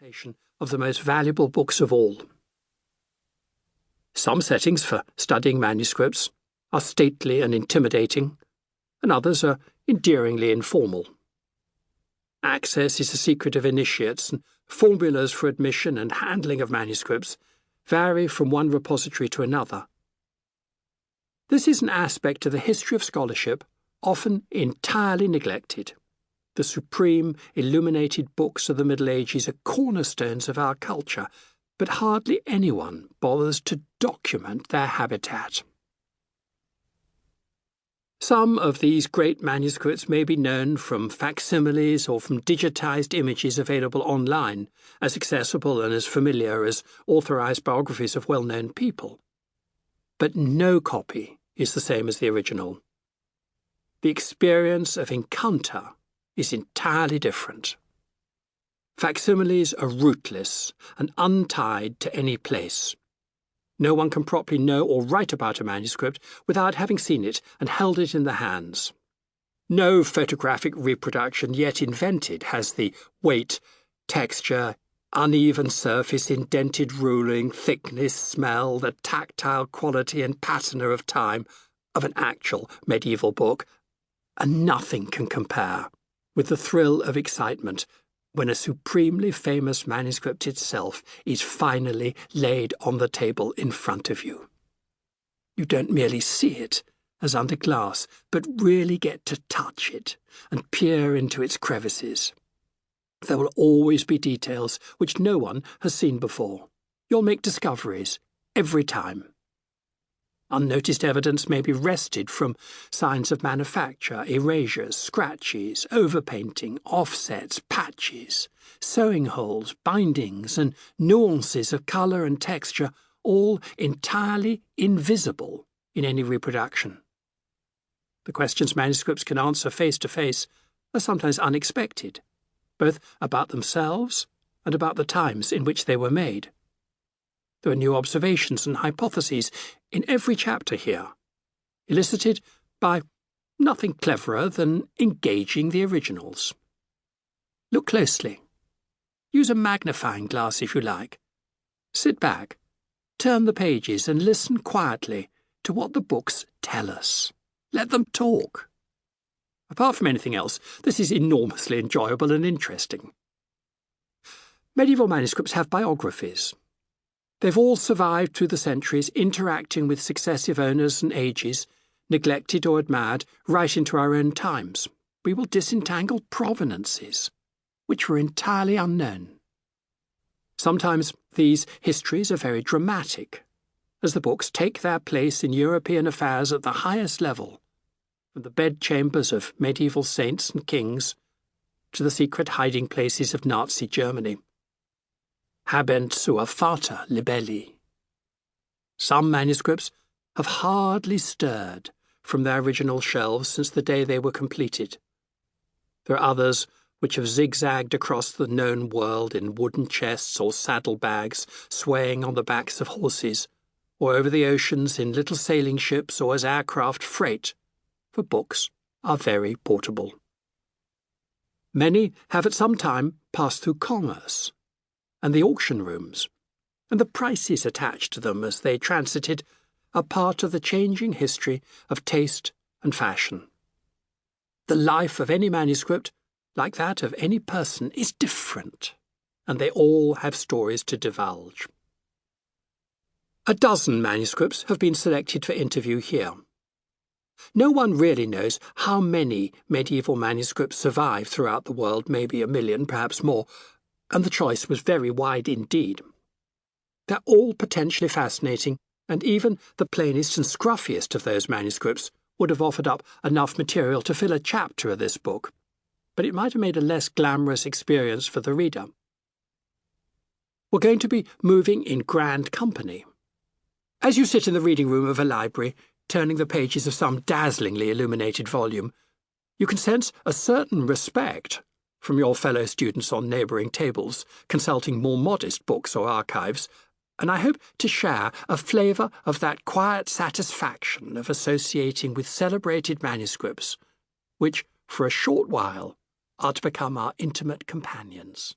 presentation of the most valuable books of all. Some settings for studying manuscripts are stately and intimidating, and others are endearingly informal. Access is the secret of initiates, and formulas for admission and handling of manuscripts vary from one repository to another. This is an aspect of the history of scholarship often entirely neglected. The supreme, illuminated books of the Middle Ages are cornerstones of our culture, but hardly anyone bothers to document their habitat. Some of these great manuscripts may be known from facsimiles or from digitized images available online, as accessible and as familiar as authorized biographies of well-known people. But no copy is the same as the original. The experience of encounter is entirely different. Facsimiles are rootless and untied to any place. No one can properly know or write about a manuscript without having seen it and held it in the hands. No photographic reproduction yet invented has the weight, texture, uneven surface, indented ruling, thickness, smell, the tactile quality and patina of time of an actual medieval book, and nothing can compare with the thrill of excitement when a supremely famous manuscript itself is finally laid on the table in front of you. You don't merely see it, as under glass, but really get to touch it and peer into its crevices. There will always be details which no one has seen before. You'll make discoveries every time. Unnoticed evidence may be wrested from signs of manufacture, erasures, scratches, overpainting, offsets, patches, sewing holes, bindings, and nuances of colour and texture, all entirely invisible in any reproduction. The questions manuscripts can answer face to face are sometimes unexpected, both about themselves and about the times in which they were made. There are new observations and hypotheses in every chapter here, elicited by nothing cleverer than engaging the originals. Look closely. Use a magnifying glass if you like. Sit back, turn the pages and listen quietly to what the books tell us. Let them talk. Apart from anything else, this is enormously enjoyable and interesting. Medieval manuscripts have biographies. They've all survived through the centuries, interacting with successive owners and ages, neglected or admired, right into our own times. We will disentangle provenances, which were entirely unknown. Sometimes these histories are very dramatic, as the books take their place in European affairs at the highest level, from the bedchambers of medieval saints and kings to the secret hiding places of Nazi Germany. Habent sua fata libelli. Some manuscripts have hardly stirred from their original shelves since the day they were completed. There are others which have zigzagged across the known world in wooden chests or saddlebags, swaying on the backs of horses, or over the oceans in little sailing ships or as aircraft freight, for books are very portable. Many have at some time passed through commerce and the auction rooms, and the prices attached to them as they transited are part of the changing history of taste and fashion. The life of any manuscript, like that of any person, is different, and they all have stories to divulge. A dozen manuscripts have been selected for interview here. No one really knows how many medieval manuscripts survive throughout the world, maybe 1 million, perhaps more, and the choice was very wide indeed. They're all potentially fascinating, and even the plainest and scruffiest of those manuscripts would have offered up enough material to fill a chapter of this book, but it might have made a less glamorous experience for the reader. We're going to be moving in grand company. As you sit in the reading room of a library, turning the pages of some dazzlingly illuminated volume, you can sense a certain respect from your fellow students on neighbouring tables, consulting more modest books or archives, and I hope to share a flavour of that quiet satisfaction of associating with celebrated manuscripts, which, for a short while, are to become our intimate companions.